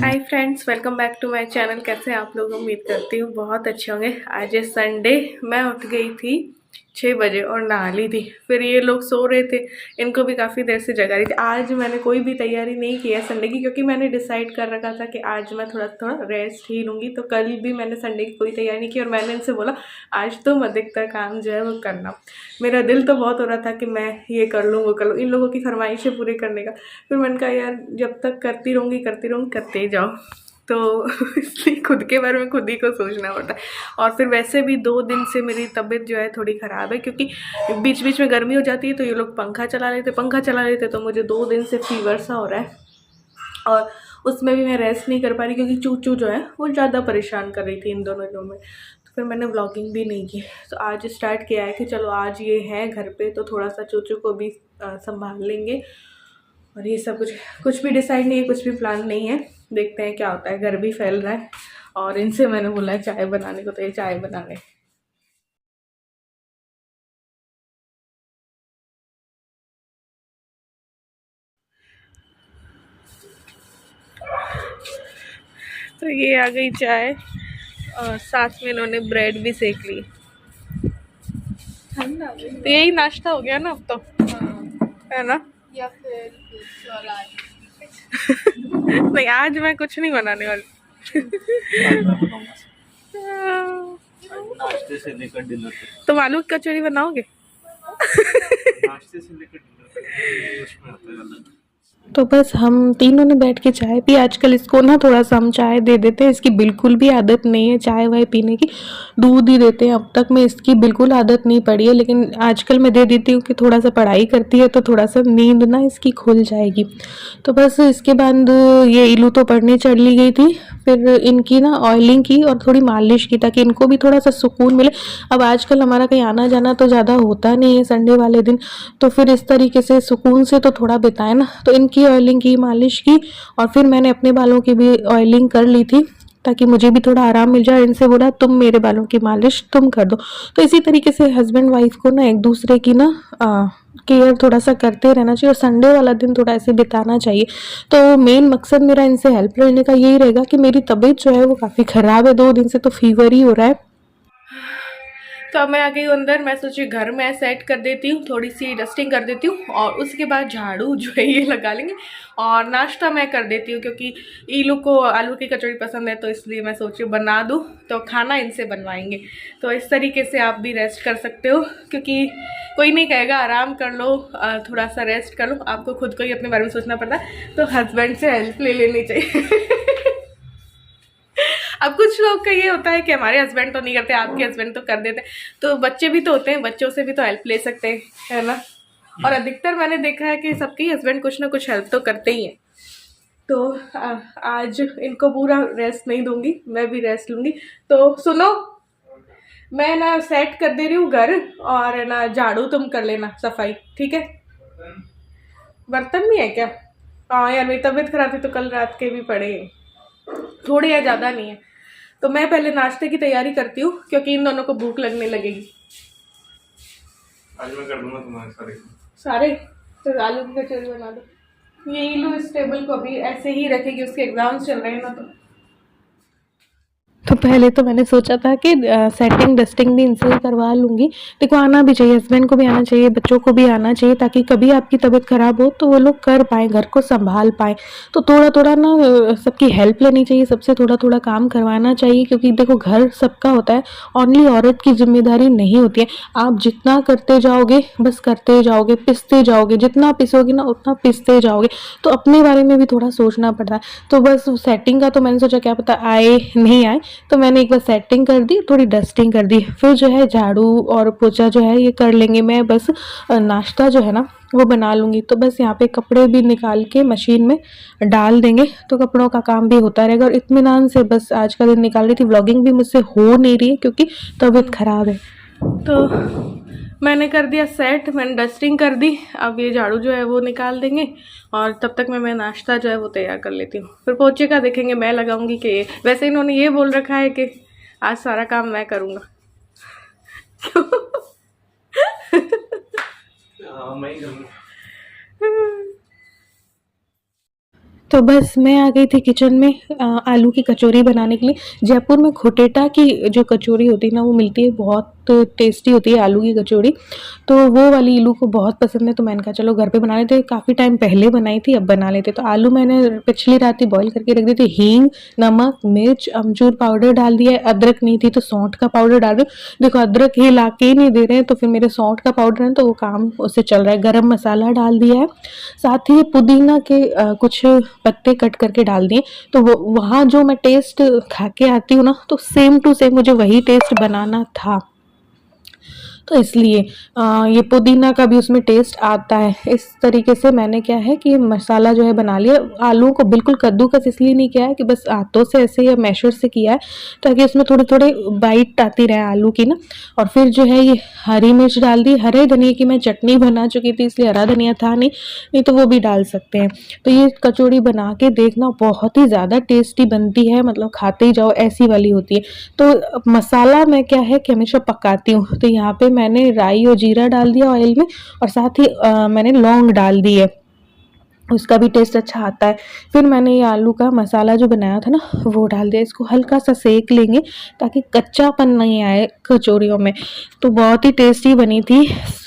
Hi friends, welcome back to my channel. कैसे हैं आप लोग? उम्मीद करती हूँ बहुत अच्छे होंगे। आज है संडे। मैं उठ गई थी 6 बजे और नहा ली थी। फिर ये लोग सो रहे थे, इनको भी काफ़ी देर से जगा रही थी। आज मैंने कोई भी तैयारी नहीं की है संडे की, क्योंकि मैंने डिसाइड कर रखा था कि आज मैं थोड़ा थोड़ा रेस्ट ही लूँगी। तो कल भी मैंने संडे की कोई तैयारी नहीं की और मैंने इनसे बोला आज तुम अधिकतर काम जो है वो करना। मेरा दिल तो बहुत हो रहा था कि मैं ये कर लूँ वो कर लूँ, इन लोगों की फरमाइशें पूरी करने का। फिर मैंने कहा यार जब तक करती रहूँगी करते ही जाओ। तो इसलिए खुद के बारे में खुद ही को सोचना पड़ता है। और फिर वैसे भी 2 दिन से मेरी तबीयत जो है थोड़ी ख़राब है, क्योंकि बीच बीच में गर्मी हो जाती है तो ये लोग पंखा चला लेते तो मुझे 2 दिन से फीवर सा हो रहा है। और उसमें भी मैं रेस्ट नहीं कर पा रही, क्योंकि चूचू जो है वो ज़्यादा परेशान कर रही थी इन दोनों दिनों में। तो फिर मैंने व्लॉगिंग भी नहीं की। तो आज स्टार्ट किया है कि चलो आज ये है घर पे तो थोड़ा सा चूचू को भी संभाल लेंगे। और ये सब कुछ भी डिसाइड नहीं है, कुछ भी प्लान नहीं है। देखते हैं क्या होता है। घर भी फैल रहा है और इनसे मैंने बोला है चाय बनाने को, तो ये चाय बनाने। तो ये आ गई चाय और साथ में इन्होंने ब्रेड भी सेक ली। तो यही नाश्ता हो गया ना अब तो। है ना? या फिर कुछ और नहीं, आज मैं कुछ नहीं बनाने वाली। नाश्ते से लेकर डिनर तक। तुम आलू की कचौड़ी बनाओगे? नाश्ते से लेकर डिनर तक उसमें आता है अलग। तो बस हम तीनों ने बैठ के चाय पी। आजकल इसको ना थोड़ा सा हम चाय दे देते हैं, इसकी बिल्कुल भी आदत नहीं है चाय वाय पीने की। दूध ही देते हैं अब तक में, इसकी बिल्कुल आदत नहीं पड़ी है। लेकिन आजकल मैं दे देती हूँ कि थोड़ा सा पढ़ाई करती है तो थोड़ा सा नींद ना इसकी खुल जाएगी। तो बस इसके बाद ये इलू तो पढ़ने चली गई थी। फिर इनकी ना ऑयलिंग की और थोड़ी मालिश की, ताकि इनको भी थोड़ा सा सुकून मिले। अब आजकल हमारा कहीं आना जाना तो ज़्यादा होता नहीं है संडे वाले दिन, तो फिर इस तरीके से सुकून से तो थोड़ा बिताए ना। तो इनकी ऑयलिंग की, मालिश की और फिर मैंने अपने बालों की भी ऑयलिंग कर ली थी, ताकि मुझे भी थोड़ा आराम मिल जाए। इनसे बोला तुम मेरे बालों की मालिश तुम कर दो। तो इसी तरीके से हस्बैंड वाइफ को ना एक दूसरे की ना केयर थोड़ा सा करते रहना चाहिए और संडे वाला दिन थोड़ा ऐसे बिताना चाहिए। तो मेन मकसद मेरा इनसे हेल्प लेने का यही रहेगा कि मेरी तबीयत जो है वो काफ़ी ख़राब है, 2 दिन से तो फीवर ही हो रहा है। तो अब मैं आ गई हूँ अंदर। मैं सोची घर में सेट कर देती हूँ, थोड़ी सी डस्टिंग कर देती हूँ और उसके बाद झाड़ू जो है ये लगा लेंगे। और नाश्ता मैं कर देती हूँ, क्योंकि ईलू को आलू की कचौड़ी पसंद है, तो इसलिए मैं सोची बना दूँ तो खाना इनसे बनवाएंगे। तो इस तरीके से आप भी रेस्ट कर सकते हो, क्योंकि कोई नहीं कहेगा आराम कर लो, थोड़ा सा रेस्ट कर लो। आपको खुद को ही अपने बारे में सोचना पड़ता है, तो हस्बैंड से हेल्प ले लेनी चाहिए। अब कुछ लोग का ये होता है कि हमारे हस्बैंड तो नहीं करते, आपके हस्बैंड तो कर देते हैं। तो बच्चे भी तो होते हैं, बच्चों से भी तो हेल्प ले सकते हैं, है ना? और अधिकतर मैंने देखा है कि सबके हस्बैंड कुछ ना कुछ हेल्प तो करते ही हैं। तो आज इनको पूरा रेस्ट नहीं दूंगी, मैं भी रेस्ट लूंगी। तो सुनो, मैं ना सेट कर दे रही हूँ घर, और ना झाड़ू तुम कर लेना, सफाई, ठीक है? बर्तन भी है क्या? हाँ यार, मेरी तबीयत खराब थी तो कल रात के भी पड़े हैं, थोड़े या ज़्यादा नहीं है। तो मैं पहले नाश्ते की तैयारी करती हूँ, क्योंकि इन दोनों को भूख लगने लगेगी। आज मैं कर दूंगा तुम्हारे सारे तो आलू की कचौरी बना दो। ये इलू इस टेबल को भी ऐसे ही रखेगी, उसके एग्जाम्स चल रहे हैं ना। तो पहले तो मैंने सोचा था कि सेटिंग डस्टिंग भी इनसे ही करवा लूँगी। देखो आना भी चाहिए, हस्बैंड को भी आना चाहिए, बच्चों को भी आना चाहिए, ताकि कभी आपकी तबीयत ख़राब हो तो वो लोग कर पाएँ, घर को संभाल पाएँ। तो थोड़ा थोड़ा ना सबकी हेल्प लेनी चाहिए, सबसे थोड़ा थोड़ा काम करवाना चाहिए, क्योंकि देखो घर सबका होता है, ओनली औरत की जिम्मेदारी नहीं होती है। आप जितना करते जाओगे बस करते जाओगे, पिसते जाओगे, जितना पिसोगे ना उतना पिसते जाओगे। तो अपने बारे में भी थोड़ा सोचना पड़ता है। तो बस सेटिंग का तो मैंने सोचा क्या पता आए नहीं आए, तो मैंने एक बार सेटिंग कर दी, थोड़ी डस्टिंग कर दी, फिर जो है झाड़ू और पोछा जो है ये कर लेंगे। मैं बस नाश्ता जो है ना वो बना लूँगी। तो बस यहाँ पे कपड़े भी निकाल के मशीन में डाल देंगे, तो कपड़ों का काम भी होता रहेगा। और इत्मीनान से बस आज का दिन निकाल रही थी। व्लॉगिंग भी मुझसे हो नहीं रही है क्योंकि तबीयत ख़राब है। तो मैंने कर दिया सेट, मैंने डस्टिंग कर दी। अब ये झाड़ू जो है वो निकाल देंगे और तब तक मैं नाश्ता जो है वो तैयार कर लेती हूँ। फिर पोछे का देखेंगे मैं लगाऊंगी कि ये, वैसे इन्होंने ये बोल रखा है कि आज सारा काम मैं करूँगा। मैं ही करूँगा। तो बस मैं आ गई थी किचन में आलू की कचौरी बनाने के लिए। जयपुर में खुटेटा की जो कचौरी होती है ना वो मिलती है, बहुत टेस्टी होती है आलू की कचौरी। तो वो वाली इलू को बहुत पसंद है, तो मैंने कहा चलो घर पे बना लेते। काफ़ी टाइम पहले बनाई थी, अब बना लेते। तो आलू मैंने पिछली रात ही बॉईल करके रख दी थी। हींग, नमक, मिर्च, अमचूर पाउडर डाल दिया है। अदरक नहीं थी तो सौंठ का पाउडर डाल रही हूँ। देखो अदरक ये ला के ही नहीं दे रहे हैं, तो फिर मेरे सौंठ का पाउडर है तो वो काम उससे चल रहा है। गरम मसाला डाल दिया है, साथ ही पुदीना के कुछ पत्ते कट करके डाल दिए। तो वो वहाँ जो मैं टेस्ट खा के आती हूँ ना, तो सेम टू सेम मुझे वही टेस्ट बनाना था। तो इसलिए ये पुदीना का भी उसमें टेस्ट आता है। इस तरीके से मैंने क्या है कि मसाला जो है बना लिया। आलूओं को बिल्कुल कद्दूकस इसलिए नहीं किया है कि बस हाथों से ऐसे या मैशर से किया है, ताकि उसमें थोड़े थोड़े बाइट आती रहे आलू की ना। और फिर जो है ये हरी मिर्च डाल दी। हरे धनिया की मैं चटनी बना चुकी थी, इसलिए हरा धनिया था नहीं तो वो भी डाल सकते हैं। तो ये कचौड़ी बना के देखना, बहुत ही ज़्यादा टेस्टी बनती है, मतलब खाते ही जाओ ऐसी वाली होती है। तो मसाला मैं क्या है कि हमेशा पकाती हूँ। तो यहाँ पे मैंने राई और जीरा डाल दिया ऑयल में, और साथ ही मैंने लौंग डाल दी है, उसका भी टेस्ट अच्छा आता है। फिर मैंने ये आलू का मसाला जो बनाया था ना वो डाल दिया। इसको हल्का सा सेक लेंगे ताकि कच्चापन नहीं आए कचौरियों में। तो बहुत ही टेस्टी बनी थी,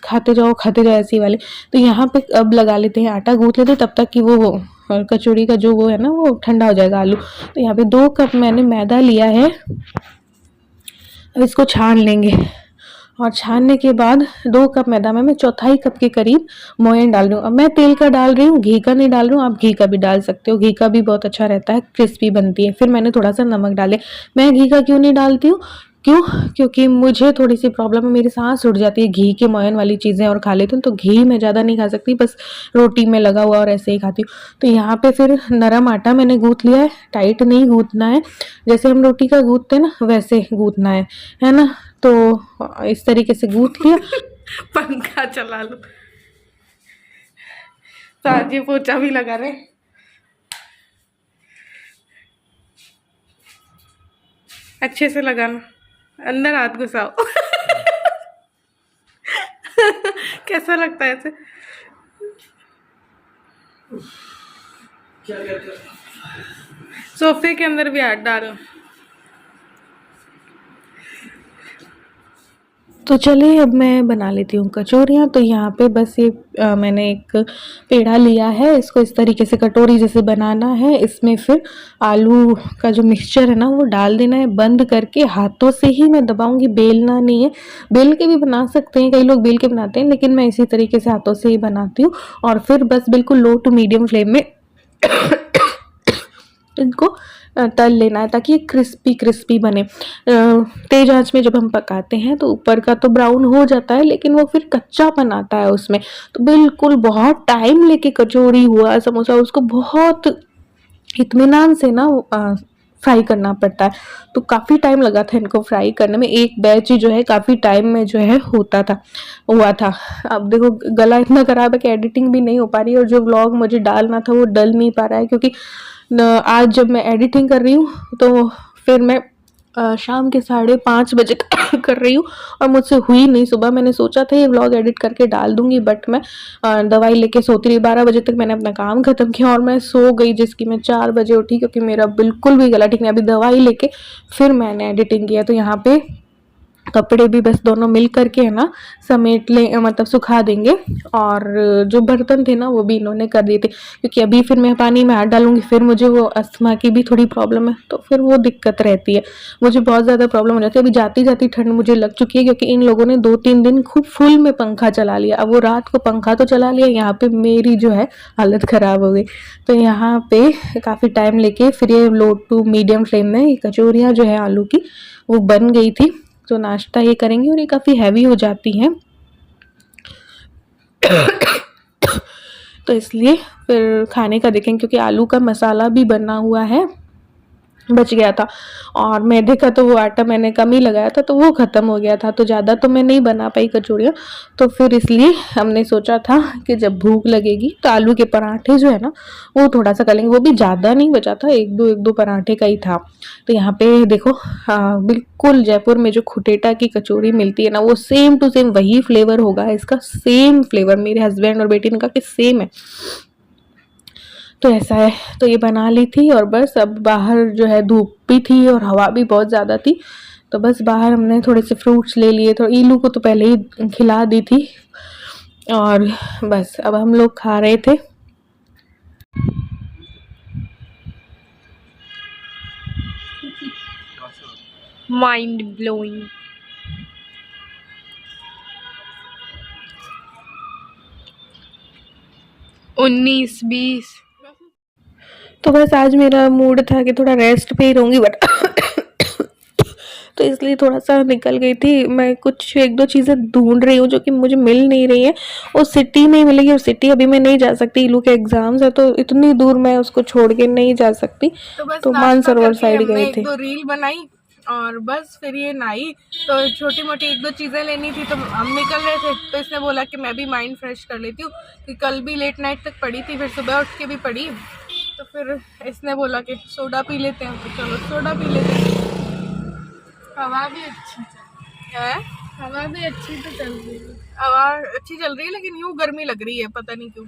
खाते जाओ ऐसी वाली। तो यहाँ पे अब लगा लेते हैं आटा, गूंथ लेते हैं तब तक कि वो और कचौड़ी का जो वो है ना वो ठंडा हो जाएगा आलू। तो यहाँ पे 2 कप मैंने मैदा लिया है। अब इसको छान लेंगे, और छानने के बाद 2 कप मैदा में मैं चौथाई कप के करीब मोयन डाल रही हूँ। अब मैं तेल का डाल रही हूँ, घी का नहीं डाल रही हूँ। आप घी का भी डाल सकते हो, घी का भी बहुत अच्छा रहता है, क्रिस्पी बनती है। फिर मैंने थोड़ा सा नमक डाले। मैं घी का क्यों नहीं डालती हूँ, क्योंकि मुझे थोड़ी सी प्रॉब्लम है, मेरी सांस उठ जाती है घी के मोयन वाली चीज़ें और खा लेती हूँ। तो घी मैं ज़्यादा नहीं खा सकती, बस रोटी में लगा हुआ और ऐसे ही खाती हूँ। तो यहाँ पे फिर नरम आटा मैंने गूँथ लिया है, टाइट नहीं गूँथना है, जैसे हम रोटी का गूँथते हैं ना वैसे गूँथना है ना। तो इस तरीके से गूँथ लिया। पंखा चला लो, तो आज ये पोछा भी लगा रहे। अच्छे से लगाना, अंदर हाथ घुसाओ। कैसा लगता है ऐसे? क्या करते हो? सोफे के अंदर भी हाथ डालो। तो चलिए अब मैं बना लेती हूँ कचौरियाँ। तो यहाँ पे बस ये मैंने एक पेड़ा लिया है, इसको इस तरीके से कटोरी जैसे बनाना है। इसमें फिर आलू का जो मिक्सचर है ना वो डाल देना है, बंद करके हाथों से ही मैं दबाऊंगी, बेलना नहीं है। बेल के भी बना सकते हैं, कई लोग बेल के बनाते हैं, लेकिन मैं इसी तरीके से हाथों से ही बनाती हूँ। और फिर बस बिल्कुल लो टू मीडियम फ्लेम में इनको तल लेना है, ताकि ये क्रिस्पी क्रिस्पी बने। तेज आंच में जब हम पकाते हैं तो ऊपर का तो ब्राउन हो जाता है, लेकिन वो फिर कच्चापन आता है उसमें। तो बिल्कुल बहुत टाइम लेके कचौड़ी हुआ समोसा, उसको बहुत इत्मीनान से ना फ्राई करना पड़ता है। तो काफ़ी टाइम लगा था इनको फ्राई करने में। एक बैच ही जो है काफ़ी टाइम में जो है हुआ था। अब देखो गला इतना ख़राब है कि एडिटिंग भी नहीं हो पा रही है, और जो व्लॉग मुझे डालना था वो डल नहीं पा रहा है, क्योंकि आज जब मैं एडिटिंग कर रही हूँ तो फिर मैं शाम के 5:30 बजे कर रही हूँ, और मुझसे हुई नहीं। सुबह मैंने सोचा था ये व्लॉग एडिट करके डाल दूंगी, बट मैं दवाई लेके सोती रही। 12 बजे तक मैंने अपना काम ख़त्म किया और मैं सो गई, जिसकी मैं 4 बजे उठी, क्योंकि मेरा बिल्कुल भी गला ठीक नहीं। अभी दवाई लेके फिर मैंने एडिटिंग किया। तो यहाँ पे कपड़े भी बस दोनों मिल करके है ना समेट ले, मतलब सुखा देंगे। और जो बर्तन थे ना वो भी इन्होंने कर दिए थे, क्योंकि अभी फिर मैं पानी में हाथ डालूंगी, फिर मुझे वो अस्थमा की भी थोड़ी प्रॉब्लम है, तो फिर वो दिक्कत रहती है, मुझे बहुत ज़्यादा प्रॉब्लम हो जाती है। अभी जाती जाती ठंड मुझे लग चुकी है, क्योंकि इन लोगों ने 2-3 दिन खूब फुल में पंखा चला लिया। अब वो रात को पंखा तो चला लिया, यहाँ पे मेरी जो है हालत ख़राब हो गई। तो यहाँ पे काफ़ी टाइम लेके फिर ये लो टू मीडियम फ्लेम में ये कचौरियाँ जो है आलू की वो बन गई थी। तो नाश्ता ये करेंगे, और ये काफ़ी हैवी हो जाती हैं। तो इसलिए फिर खाने का देखेंगे, क्योंकि आलू का मसाला भी बना हुआ है, बच गया था। और मैदे का तो वो आटा मैंने कम ही लगाया था, तो वो ख़त्म हो गया था, तो ज़्यादा तो मैं नहीं बना पाई कचौड़ियाँ। तो फिर इसलिए हमने सोचा था कि जब भूख लगेगी तो आलू के पराठे जो है ना वो थोड़ा सा कर लेंगे। वो भी ज़्यादा नहीं बचा था, एक दो पराठे का ही था। तो यहाँ पे देखो बिल्कुल जयपुर में जो खुटेटा की कचौड़ी मिलती है ना, वो सेम टू सेम वही फ्लेवर होगा इसका, सेम फ्लेवर। मेरे हस्बैंड और बेटी ने कहा कि सेम है। तो ऐसा है। तो ये बना ली थी और बस अब बाहर जो है धूप भी थी और हवा भी बहुत ज़्यादा थी, तो बस बाहर हमने थोड़े से फ्रूट्स ले लिए। तो ईलू को तो पहले ही खिला दी थी और बस अब हम लोग खा रहे थे। Mind blowing. उन्नीस 20। तो बस आज मेरा मूड था कि थोड़ा रेस्ट पे ही रहूँगी, बट तो इसलिए थोड़ा सा निकल गई थी। मैं कुछ एक दो चीज़ें ढूंढ रही हूँ जो कि मुझे मिल नहीं रही है, उस सिटी में ही मिलेगी और सिटी अभी मैं नहीं जा सकती, इलू के एग्जाम्स है तो इतनी दूर मैं उसको छोड़ के नहीं जा सकती। तो मानसरोवर साइड गए थे। एक दो रील बनाई और बस फिर ये नहाई, तो छोटी मोटी एक दो चीज़ें लेनी थी तो हम निकल रहे थे। तो इसने बोला कि मैं भी माइंड फ्रेश कर लेती हूँ कि कल भी लेट नाइट तक पढ़ी थी, फिर सुबह उठ के भी पढ़ी, तो फिर इसने बोला कि सोडा पी लेते हैं, तो चलो सोडा पी लेते हैं। हवा भी अच्छी है, हवा भी अच्छी तो चल रही है, हवा अच्छी चल रही है लेकिन यूँ गर्मी लग रही है, पता नहीं क्यों।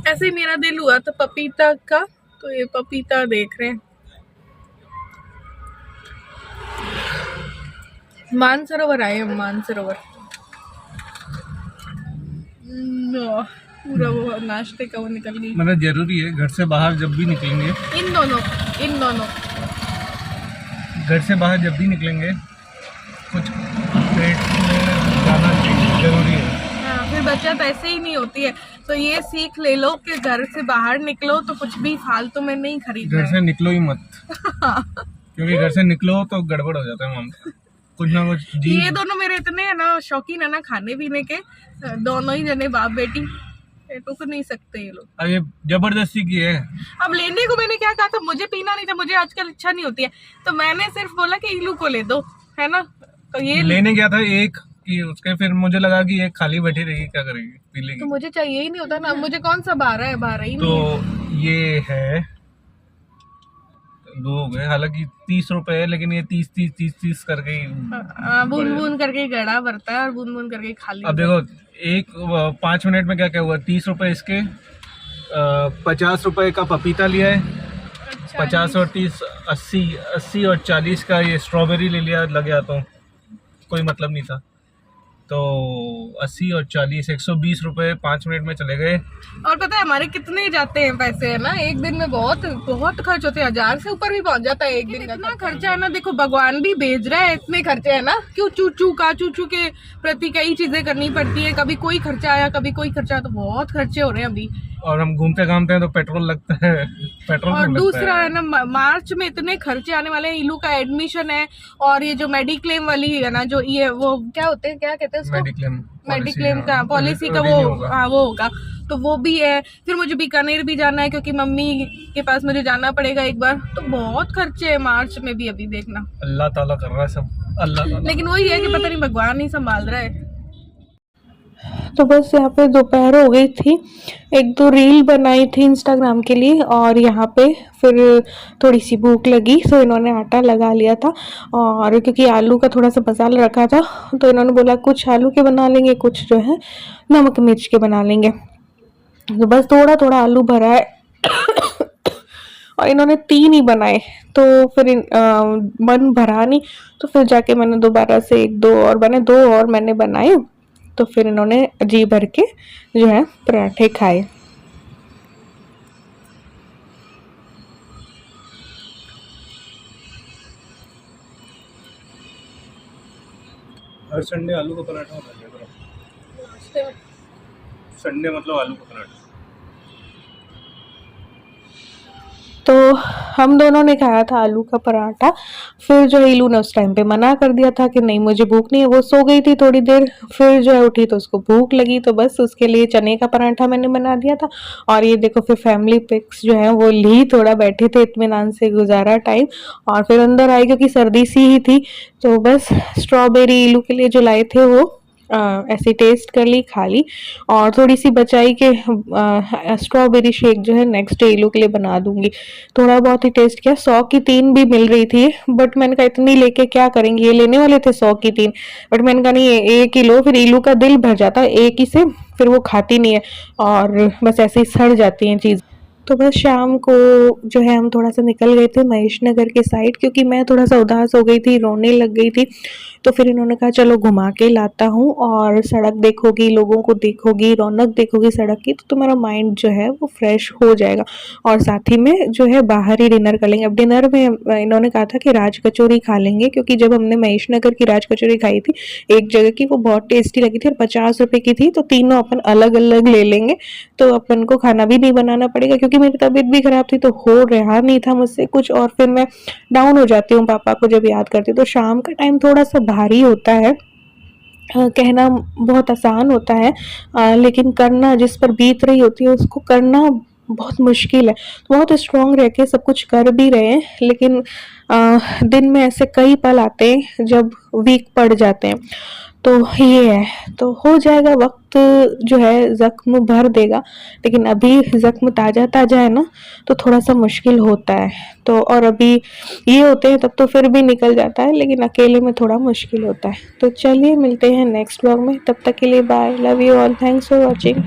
ऐसे ही मेरा दिल हुआ था पपीता का, तो ये पपीता देख रहे हैं। मानसरोवर आए हम, मानसरोवर। पूरा वो नाश्ते का वो निकल गई। मतलब जरूरी है घर से बाहर जब भी निकलेंगे, इन दोनों घर से बाहर जब भी निकलेंगे कुछ पेट में जाना चाहिए, जरूरी है। हाँ, फिर बचत ऐसे ही नहीं होती है, तो ये सीख ले लो कि घर से बाहर निकलो तो कुछ भी फालतू में नहीं खरीदना घर से निकलो ही मत क्योंकि घर से निकलो तो गड़बड़ हो जाता है मामला, कुछ ना कुछ ये दोनों मेरे इतने है ना शौकीन है ना खाने पीने के, दोनों ही जने बाप बेटी, रुक नहीं सकते ये लोग। अब ये जबरदस्ती की है। अब लेने को मैंने क्या कहा था, मुझे पीना नहीं था, मुझे आजकल इच्छा नहीं होती है, तो मैंने सिर्फ बोला कि इलू को ले दो, है ना, तो ये लेने गया था एक कि उसके, फिर मुझे लगा कि एक खाली बैठी रहेगी, क्या करेगी, पी लेगी। तो मुझे चाहिए ही नहीं होता ना, मुझे कौन सा बारह है, बारह ही नहीं है। तो ये है 2 हो गए, हालांकि 30 रुपए है लेकिन ये 30 करके ही बूंद बूंद करके गड़ा भरता है और बूंद बूंद करके खाली। अब देखो एक 5 मिनट में क्या क्या हुआ, 30 रुपए इसके, 50 रुपए का पपीता लिया है, 50 और 30 80 और 40 का ये स्ट्रॉबेरी ले लिया, लग गया तो कोई मतलब नहीं था, तो 80 और 40 120 रुपए 5 मिनट में चले गए। और पता है हमारे कितने जाते हैं पैसे, है ना, एक दिन में बहुत बहुत खर्च होते हैं, 1000 से ऊपर भी पहुंच जाता है एक दिन का। इतना खर्चा है ना, देखो भगवान भी भेज रहा है, इतने खर्चे है ना, क्यों चूचू के प्रति कई चीजें करनी पड़ती है, कभी कोई खर्चा आया कभी कोई खर्चा, तो बहुत खर्चे हो रहे हैं अभी। और हम घूमते घामते हैं तो पेट्रोल लगता है, पेट्रोल और लगता दूसरा है है ना, मार्च में इतने खर्चे आने वाले हैं, इलू का एडमिशन है, और ये जो मेडिक्लेम वाली है ना, जो ये वो क्या होते हैं, क्या कहते हैं उसको, मेडिक्लेम का पॉलिसी का वो, हाँ वो होगा, तो वो भी है। फिर मुझे बीकानेर भी जाना है क्योंकि मम्मी के पास मुझे जाना पड़ेगा एक बार, तो बहुत खर्चे है मार्च में भी, अभी देखना। अल्लाह ताला कर रहा है सब, अल्लाह ताला। लेकिन वही है कि पता नहीं भगवान ही संभाल रहा है। तो बस यहाँ पे दोपहर हो गई थी, एक दो रील बनाई थी इंस्टाग्राम के लिए, और यहाँ पे फिर थोड़ी सी भूख लगी तो इन्होंने आटा लगा लिया था, और क्योंकि आलू का थोड़ा सा मसाला रखा था तो इन्होंने बोला कुछ आलू के बना लेंगे, कुछ जो है नमक मिर्च के बना लेंगे। तो बस थोड़ा थोड़ा आलू भरा है और इन्होंने 3 ही बनाए, तो फिर मन भरा नहीं, तो फिर जाके मैंने दोबारा से 1-2 और बने, 2 और मैंने बनाए, तो फिर इन्होंने जी भर के जो है पराठे खाए। हर संडे आलू का पराठा होता है, संडे मतलब आलू का पराठा। तो हम दोनों ने खाया था आलू का पराठा। फिर जो है इलू ने उस टाइम पे मना कर दिया था कि नहीं मुझे भूख नहीं है, वो सो गई थी थोड़ी देर, फिर जो है उठी तो उसको भूख लगी, तो बस उसके लिए चने का पराठा मैंने बना दिया था। और ये देखो फिर फैमिली पिक्स जो है वो ली, थोड़ा बैठे थे, इत्मीनान से गुजारा टाइम, और फिर अंदर आई क्योंकि सर्दी सी ही थी, तो बस स्ट्रॉबेरी इलू के लिए जो लाए थे वो ऐसे टेस्ट कर ली, खा ली, और थोड़ी सी बचाई के स्ट्रॉबेरी शेक जो है नेक्स्ट डे इलू के लिए बना दूंगी। थोड़ा बहुत ही टेस्ट किया, 100 की 3 भी मिल रही थी, बट मैंने कहा इतनी लेके क्या करेंगे, ये लेने वाले थे 100 की 3, बट मैंने कहा नहीं एक ही लो, फिर इलू का दिल भर जाता है एक ही से, फिर वो खाती नहीं है और बस ऐसे ही सड़ जाती हैं चीज़। तो बस शाम को जो है हम थोड़ा सा निकल गए थे महेश नगर के साइड, क्योंकि मैं थोड़ा सा उदास हो गई थी, रोने लग गई थी। तो फिर इन्होंने कहा चलो घुमा के लाता हूँ, और सड़क देखोगी, लोगों को देखोगी, रौनक देखोगी सड़क की, तो तुम्हारा माइंड जो है वो फ्रेश हो जाएगा। और साथ ही में जो है बाहर ही डिनर कर लेंगे। अब डिनर में इन्होंने कहा था कि राज कचौरी खा लेंगे, क्योंकि जब हमने महेश नगर की राज कचौरी खाई थी एक जगह की, वो बहुत टेस्टी लगी थी और 50 रुपए की थी, तो तीनों अपन अलग अलग ले लेंगे, तो अपन को खाना भी नहीं बनाना पड़ेगा, क्योंकि मेरी तबीयत भी खराब थी तो हो रहा नहीं था मुझसे कुछ, और फिर मैं डाउन हो जाती हूँ पापा को जब याद करती हूँ। तो शाम का टाइम थोड़ा सा भारी होता है, कहना बहुत आसान होता है, लेकिन करना, जिस पर बीत रही होती है उसको करना बहुत मुश्किल है। बहुत स्ट्रांग रह के सब कुछ कर भी रहे हैं, लेकिन दिन में ऐसे कई पल आते हैं जब वीक पड़ जाते हैं। तो ये है, तो हो जाएगा, वक्त जो है जख्म भर देगा, लेकिन अभी जख्म ताज़ा ताज़ा है ना, तो थोड़ा सा मुश्किल होता है। तो और अभी ये होते हैं तब तो फिर भी निकल जाता है, लेकिन अकेले में थोड़ा मुश्किल होता है। तो चलिए मिलते हैं नेक्स्ट व्लॉग में, तब तक के लिए bye, love you all, thanks for watching.